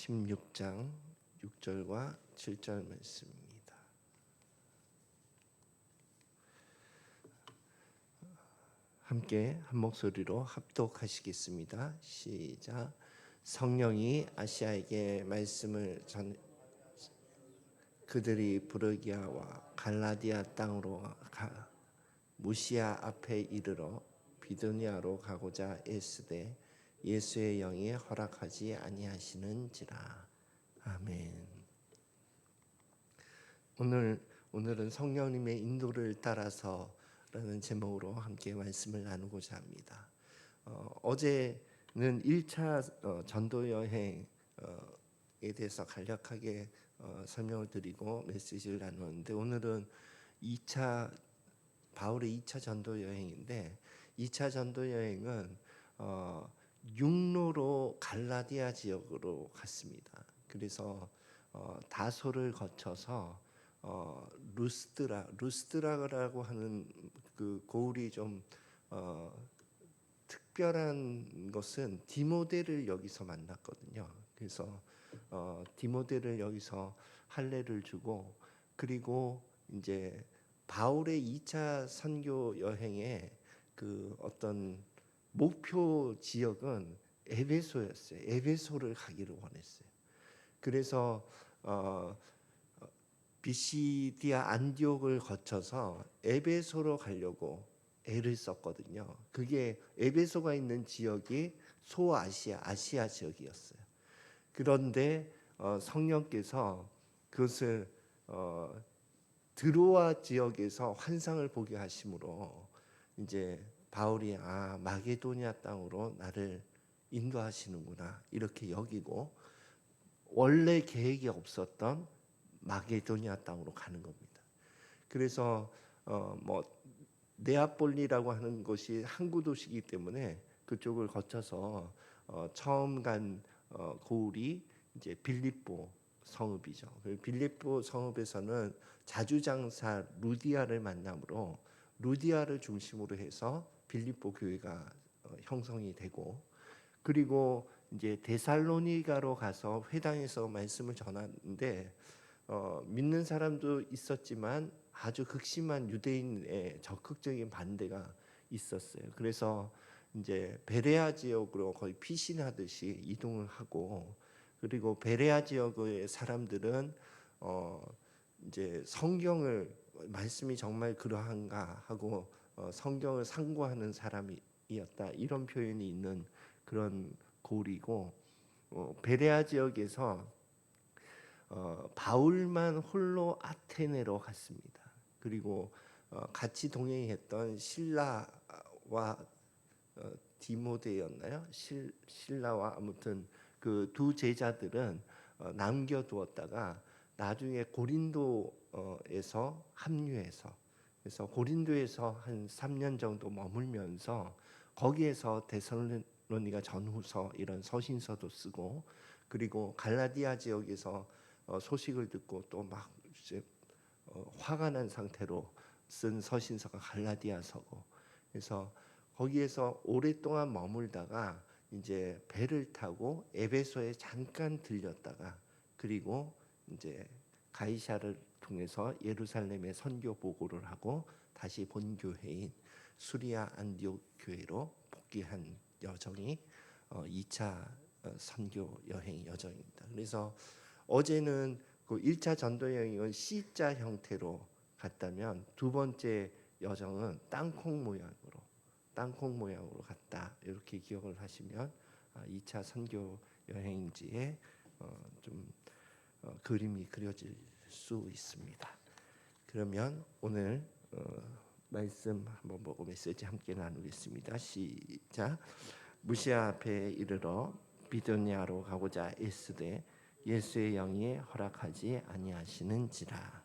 16장 6절과 7절 말씀입니다. 함께 한 목소리로 합독하시겠습니다. 시작. 성령이 아시아에게 말씀을 그들이 부르기아와 갈라디아 땅으로 가 무시아 앞에 이르러 비두니아로 가고자 애쓰되 예수의 영이 허락하지 아니하시는지라. 아멘. 오늘은 성령님의 인도를 따라서라는 제목으로 함께 말씀을 나누고자 합니다. 어제는 1차 전도 여행에 대해서 간략하게 설명을 드리고 메시지를 나누었는데, 오늘은 2차 바울의 2차 전도 여행인데, 2차 전도 여행은 육로로 갈라디아 지역으로 갔습니다. 그래서 다소를 거쳐서 루스드라라고 하는 그 고울이 좀 특별한 것은 디모데를 여기서 만났거든요. 그래서 디모데를 여기서 할례를 주고, 그리고 이제 바울의 2차 선교 여행의 그 어떤 목표 지역은 에베소였어요. 에베소를 가기를 원했어요. 그래서 비시디아 안디옥을 거쳐서 에베소로 가려고 애를 썼거든요. 그게 에베소가 있는 지역이 아시아 지역이었어요. 그런데 성령께서 그것을 드로아 지역에서 환상을 보게 하심으로 이제 바울이 마게도니아 땅으로 나를 인도하시는구나 이렇게 여기고, 원래 계획이 없었던 마게도니아 땅으로 가는 겁니다. 그래서 네아폴리라고 하는 것이 항구 도시이기 때문에 그쪽을 거쳐서 처음 간 고울이 이제 빌립보 성읍이죠. 빌립보 성읍에서는 자주장사 루디아를 만남으로 루디아를 중심으로 해서 빌립보 교회가 형성이 되고, 그리고 이제 데살로니가로 가서 회당에서 말씀을 전하는데 믿는 사람도 있었지만 아주 극심한 유대인의 적극적인 반대가 있었어요. 그래서 이제 베레아 지역으로 거의 피신하듯이 이동을 하고, 그리고 베레아 지역의 사람들은 이제 성경을 말씀이 정말 그러한가 하고 성경을 상고하는 사람이었다, 이런 표현이 있는 그런 고울이고, 베레아 지역에서 바울만 홀로 아테네로 갔습니다. 그리고 같이 동행했던 실라와 디모데였나요? 실라와 아무튼 그 두 제자들은 남겨두었다가 나중에 고린도에서 합류해서, 그래서 고린도에서 한 3년 정도 머물면서 거기에서 데살로니가 전후서 이런 서신서도 쓰고, 그리고 갈라디아 지역에서 소식을 듣고 또 막 화가 난 상태로 쓴 서신서가 갈라디아서고, 그래서 거기에서 오랫동안 머물다가 이제 배를 타고 에베소에 잠깐 들렸다가, 그리고 이제 가이사를 통해서 예루살렘에 선교 보고를 하고 다시 본교회인 수리아 안디옥 교회로 복귀한 여정이 2차 선교 여행 여정입니다. 그래서 어제는 그 1차 전도 여행은 C자 형태로 갔다면, 두 번째 여정은 땅콩 모양으로 갔다, 이렇게 기억을 하시면 2차 선교 여행지에 좀 그림이 그려질 수 있습니다. 그러면 오늘 말씀 한번 보고 메시지 함께 나누겠습니다. 시작. 무시아 앞에 이르러 비두니아로 가고자 애쓰되 예수의 영이 허락하지 아니하시는지라.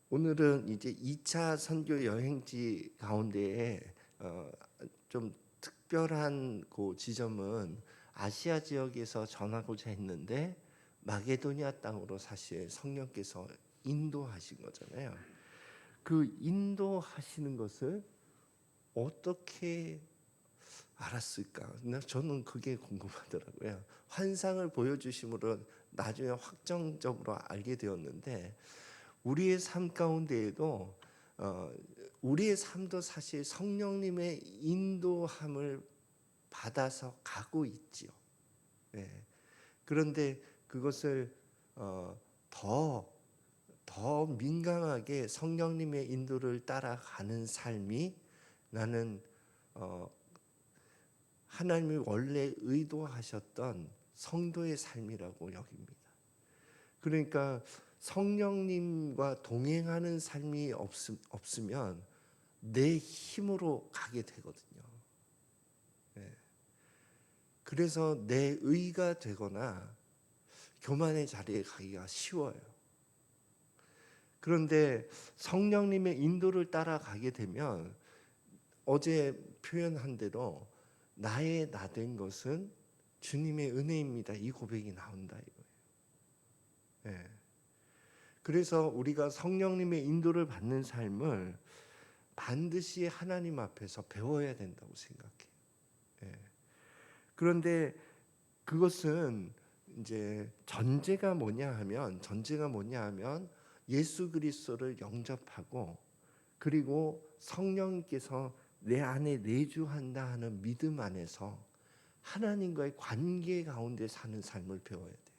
오늘은 이제 2차 선교 여행지 가운데에 좀 특별한 그 지점은 아시아 지역에서 전하고자 했는데 마게도니아 땅으로 사실 성령께서 인도하신 거잖아요. 그 인도하시는 것을 어떻게 알았을까? 저는 그게 궁금하더라고요. 환상을 보여주심으로 나중에 확정적으로 알게 되었는데, 우리의 삶 가운데에도 우리의 삶도 사실 성령님의 인도함을 받아서 가고 있지요. 예. 그런데 그것을 더 민감하게 성령님의 인도를 따라가는 삶이 나는 하나님이 원래 의도하셨던 성도의 삶이라고 여깁니다. 그러니까 성령님과 동행하는 삶이 없으면 내 힘으로 가게 되거든요. 예. 그래서 내 의가 되거나 교만의 자리에 가기가 쉬워요. 그런데 성령님의 인도를 따라가게 되면 어제 표현한 대로 나의 나 된 것은 주님의 은혜입니다. 이 고백이 나온다 이거예요. 예. 그래서 우리가 성령님의 인도를 받는 삶을 반드시 하나님 앞에서 배워야 된다고 생각해요. 예. 그런데 그것은 이제 전제가 뭐냐 하면 예수 그리스도를 영접하고 그리고 성령께서 내 안에 내주한다 하는 믿음 안에서 하나님과의 관계 가운데 사는 삶을 배워야 돼요.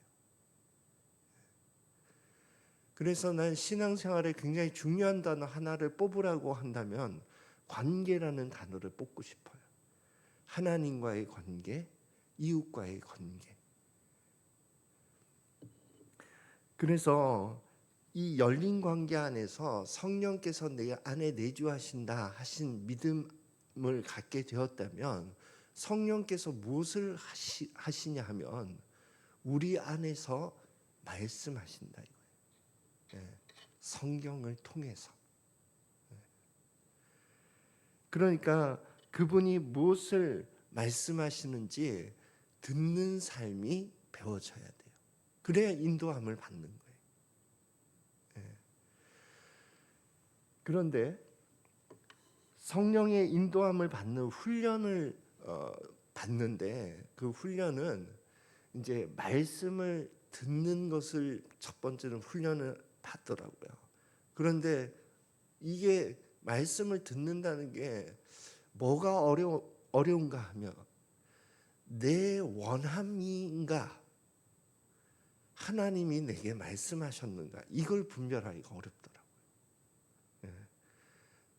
그래서 난 신앙생활에 굉장히 중요한 단어 하나를 뽑으라고 한다면 관계라는 단어를 뽑고 싶어요. 하나님과의 관계, 이웃과의 관계. 그래서 이 열린 관계 안에서 성령께서 내 안에 내주하신다 하신 믿음을 갖게 되었다면 성령께서 무엇을 하시냐 하면 우리 안에서 말씀하신다 이거예요. 예, 성경을 통해서. 그러니까 그분이 무엇을 말씀하시는지 듣는 삶이 배워져야 돼요. 그래야 인도함을 받는 거예요. 그런데 성령의 인도함을 받는 훈련을 받는데 그 훈련은 이제 말씀을 듣는 것을 첫 번째는 훈련을 받더라고요. 그런데 이게 말씀을 듣는다는 게 뭐가 어려운가 하면 내 원함인가 하나님이 내게 말씀하셨는가 이걸 분별하기가 어렵더라고요.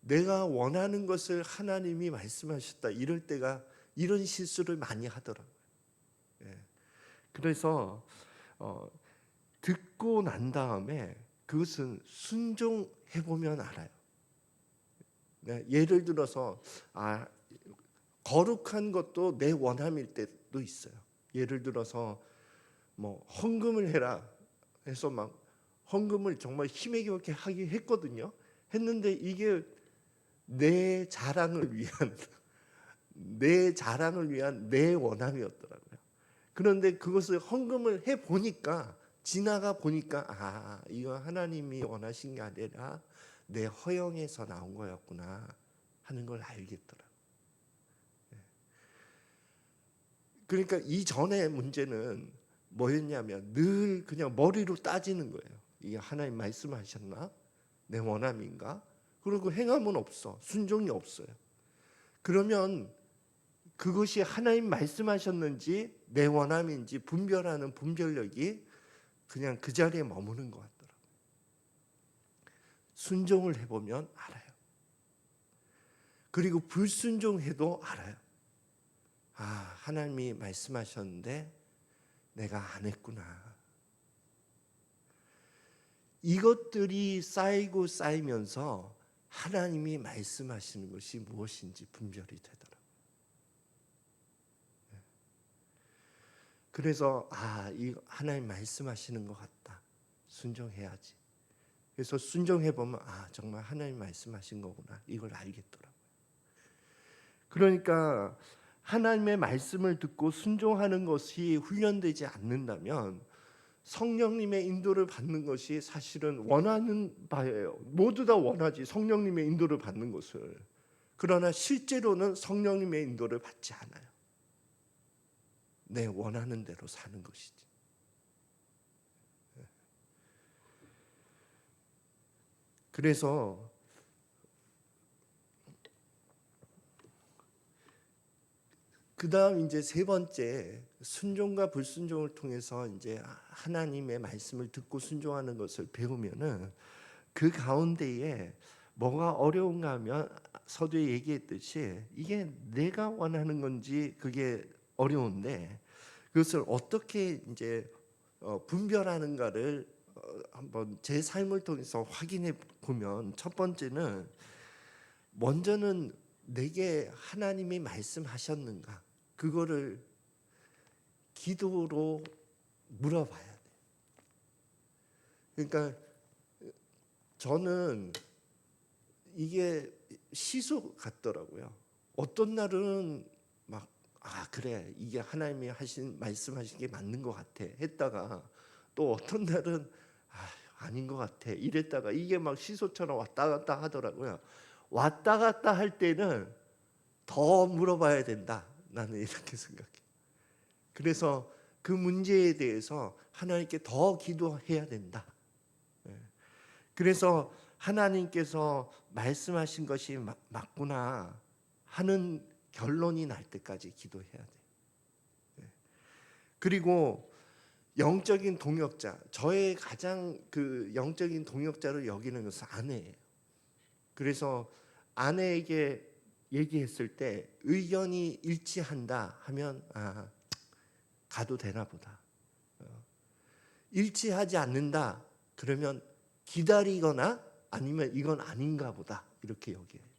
내가 원하는 것을 하나님이 말씀하셨다 이럴 때가 이런 실수를 많이 하더라고요. 그래서 듣고 난 다음에 그것은 순종해 보면 알아요. 예를 들어서 거룩한 것도 내 원함일 때도 있어요. 예를 들어서 뭐 헌금을 해라 해서 막 헌금을 정말 힘있게 하게 했거든요. 했는데 이게 내 자랑을 위한 내 원함이었더라고요. 그런데 그것을 헌금을 해 보니까 지나가 보니까 이거 하나님이 원하신 게 아니라 내 허영에서 나온 거였구나 하는 걸 알겠더라고요. 그러니까 이전의 문제는 뭐였냐면 늘 그냥 머리로 따지는 거예요. 이게 하나님 말씀하셨나? 내 원함인가? 그리고 행함은 없어. 순종이 없어요. 그러면 그것이 하나님 말씀하셨는지 내 원함인지 분별하는 분별력이 그냥 그 자리에 머무는 것 같더라고요. 순종을 해보면 알아요. 그리고 불순종해도 알아요. 하나님이 말씀하셨는데 내가 안 했구나. 이것들이 쌓이고 쌓이면서 하나님이 말씀하시는 것이 무엇인지 분별이 되더라고요. 그래서 이 하나님 말씀하시는 것 같다. 순종해야지. 그래서 순종해 보면 정말 하나님 말씀하신 거구나. 이걸 알겠더라고요. 그러니까 하나님의 말씀을 듣고 순종하는 것이 훈련되지 않는다면 성령님의 인도를 받는 것이 사실은 원하는 바예요. 모두 다 원하지 성령님의 인도를 받는 것을. 그러나 실제로는 성령님의 인도를 받지 않아요. 내 원하는 대로 사는 것이지. 그래서 그다음 이제 세 번째, 순종과 불순종을 통해서 이제 하나님의 말씀을 듣고 순종하는 것을 배우면은 그 가운데에 뭐가 어려운가 하면 서두에 얘기했듯이 이게 내가 원하는 건지 그게 어려운데 그것을 어떻게 이제 분별하는가를 한번 제 삶을 통해서 확인해 보면, 첫 번째는 먼저는 내게 하나님이 말씀하셨는가 그거를 기도로 물어봐야 돼. 그러니까 저는 이게 시소 같더라고요. 어떤 날은 막 그래 이게 하나님이 말씀하신 게 맞는 것 같아 했다가, 또 어떤 날은 아닌 것 같아 이랬다가, 이게 막 시소처럼 왔다 갔다 하더라고요. 왔다 갔다 할 때는 더 물어봐야 된다, 나는 이렇게 생각해. 그래서 그 문제에 대해서 하나님께 더 기도해야 된다. 그래서 하나님께서 말씀하신 것이 맞구나 하는 결론이 날 때까지 기도해야 돼. 그리고 영적인 동역자, 저의 가장 그 영적인 동역자를 여기는 것은 아내예요. 그래서 아내에게 얘기했을 때 의견이 일치한다 하면 가도 되나 보다. 일치하지 않는다 그러면 기다리거나 아니면 이건 아닌가 보다 이렇게 여겨야 돼.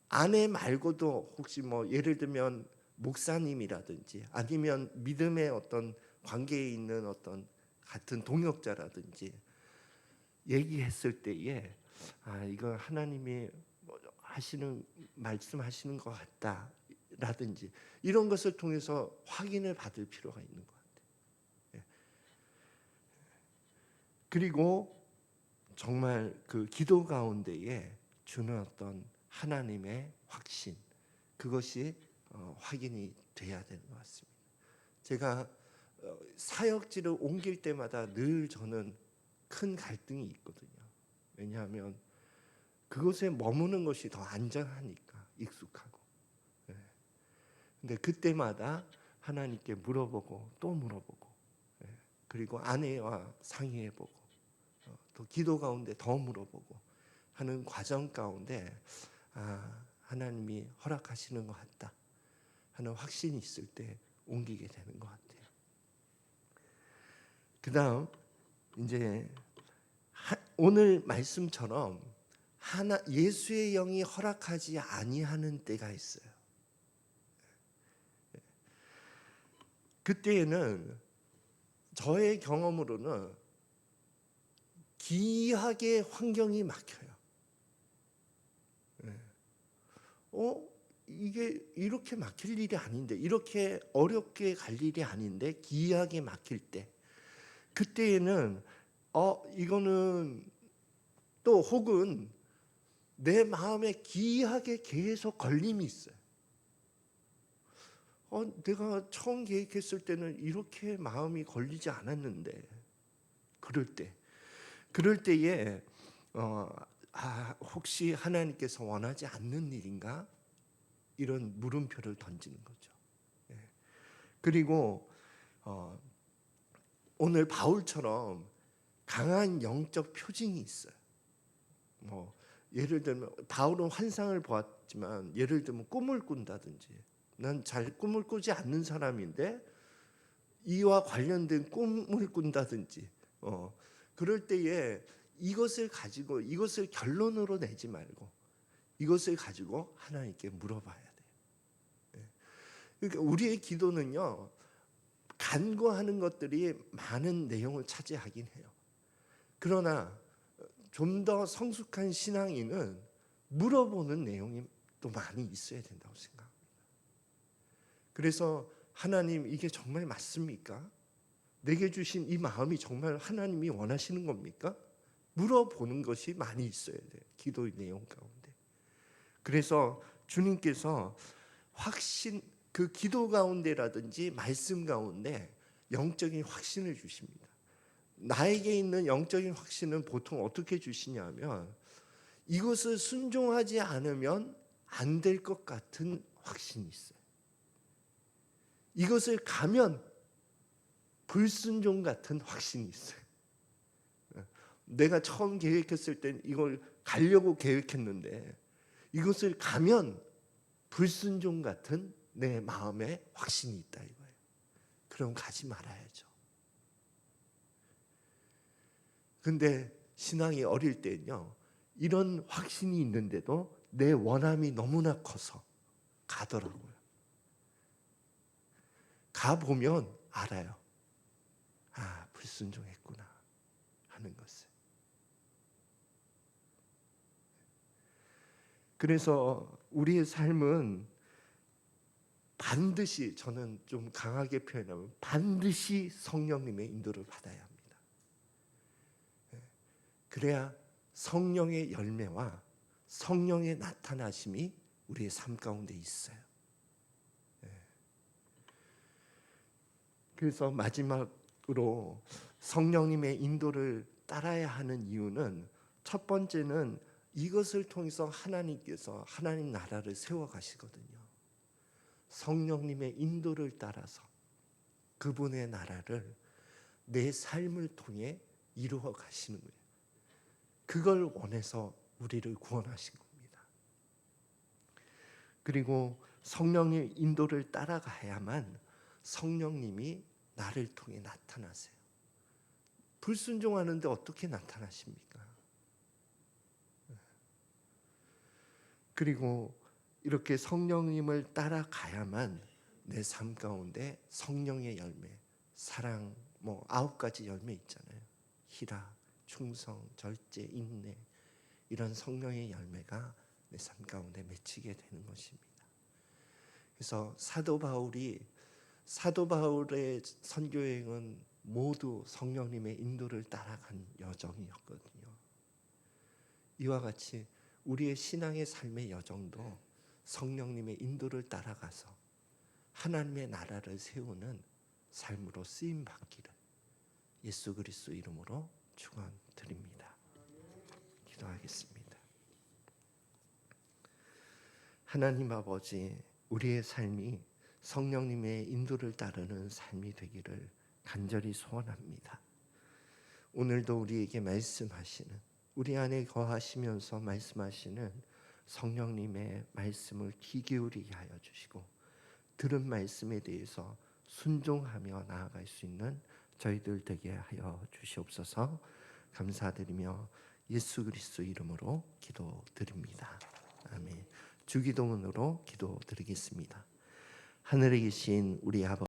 아내 말고도 혹시 뭐 예를 들면 목사님이라든지 아니면 믿음의 어떤 관계에 있는 어떤 같은 동역자라든지 얘기했을 때에 이거 하나님이 말씀하시는 것 같다 라든지 이런 것을 통해서 확인을 받을 필요가 있는 것 같아요. 그리고 정말 그 기도 가운데에 주는 어떤 하나님의 확신, 그것이 확인이 돼야 되는 것 같습니다. 제가 사역지를 옮길 때마다 늘 저는 큰 갈등이 있거든요. 왜냐하면 그곳에 머무는 것이 더 안전하니까, 익숙하고. 근데 그때마다 하나님께 물어보고 또 물어보고, 그리고 아내와 상의해보고, 또 기도 가운데 더 물어보고 하는 과정 가운데 하나님이 허락하시는 것 같다 하는 확신이 있을 때 옮기게 되는 것 같아요. 그 다음 이제 오늘 말씀처럼 예수의 영이 허락하지 아니하는 때가 있어요. 그때에는 저의 경험으로는 기이하게 환경이 막혀요. 이게 이렇게 막힐 일이 아닌데, 이렇게 어렵게 갈 일이 아닌데 기이하게 막힐 때, 그때에는 이거는 또 혹은 내 마음에 기이하게 계속 걸림이 있어요. 내가 처음 계획했을 때는 이렇게 마음이 걸리지 않았는데, 그럴 때에 혹시 하나님께서 원하지 않는 일인가? 이런 물음표를 던지는 거죠. 그리고 오늘 바울처럼 강한 영적 표징이 있어요. 예를 들면 바울은 환상을 보았지만, 예를 들면 꿈을 꾼다든지, 난 잘 꿈을 꾸지 않는 사람인데 이와 관련된 꿈을 꾼다든지, 그럴 때에 이것을 결론으로 내지 말고 이것을 가지고 하나님께 물어봐야 돼요. 그러니까 우리의 기도는요, 간구하는 것들이 많은 내용을 차지하긴 해요. 그러나 좀 더 성숙한 신앙인은 물어보는 내용이 또 많이 있어야 된다고 생각합니다. 그래서 하나님, 이게 정말 맞습니까? 내게 주신 이 마음이 정말 하나님이 원하시는 겁니까? 물어보는 것이 많이 있어야 돼요, 기도의 내용 가운데. 그래서 주님께서 그 기도 가운데라든지 말씀 가운데 영적인 확신을 주십니다. 나에게 있는 영적인 확신은 보통 어떻게 주시냐면 이것을 순종하지 않으면 안 될 것 같은 확신이 있어요. 이것을 가면 불순종 같은 확신이 있어요. 내가 처음 계획했을 땐 이걸 가려고 계획했는데 이것을 가면 불순종 같은 내 마음에 확신이 있다 이거예요. 그럼 가지 말아야죠. 근데 신앙이 어릴 때는요, 이런 확신이 있는데도 내 원함이 너무나 커서 가더라고요. 가보면 알아요. 아, 불순종했구나 하는 것을. 그래서 우리의 삶은 반드시, 저는 좀 강하게 표현하면 반드시 성령님의 인도를 받아야 합니다. 그래야 성령의 열매와 성령의 나타나심이 우리의 삶 가운데 있어요. 그래서 마지막으로 성령님의 인도를 따라야 하는 이유는, 첫 번째는 이것을 통해서 하나님께서 하나님 나라를 세워가시거든요. 성령님의 인도를 따라서 그분의 나라를 내 삶을 통해 이루어 가시는 거예요. 그걸 원해서 우리를 구원하신 겁니다. 그리고 성령의 인도를 따라가야만 성령님이 나를 통해 나타나세요. 불순종하는데 어떻게 나타나십니까? 그리고 이렇게 성령님을 따라가야만 내 삶 가운데 성령의 열매, 사랑, 9가지 열매 있잖아요. 희락, 충성, 절제, 인내, 이런 성령의 열매가 내 삶 가운데 맺히게 되는 것입니다. 그래서 사도 바울의 선교 여행은 모두 성령님의 인도를 따라간 여정이었거든요. 이와 같이 우리의 신앙의 삶의 여정도 성령님의 인도를 따라가서 하나님의 나라를 세우는 삶으로 쓰임 받기를 예수 그리스도 이름으로 축원드립니다. 기도하겠습니다. 하나님 아버지, 우리의 삶이 성령님의 인도를 따르는 삶이 되기를 간절히 소원합니다. 오늘도 우리에게 말씀하시는, 우리 안에 거하시면서 말씀하시는 성령님의 말씀을 귀 기울이게 하여 주시고, 들은 말씀에 대해서 순종하며 나아갈 수 있는 저희들 되게 하여 주시옵소서. 감사드리며 예수 그리스도 이름으로 기도드립니다. 아멘. 주기도문으로 기도드리겠습니다. 하늘에 계신 우리 아버지,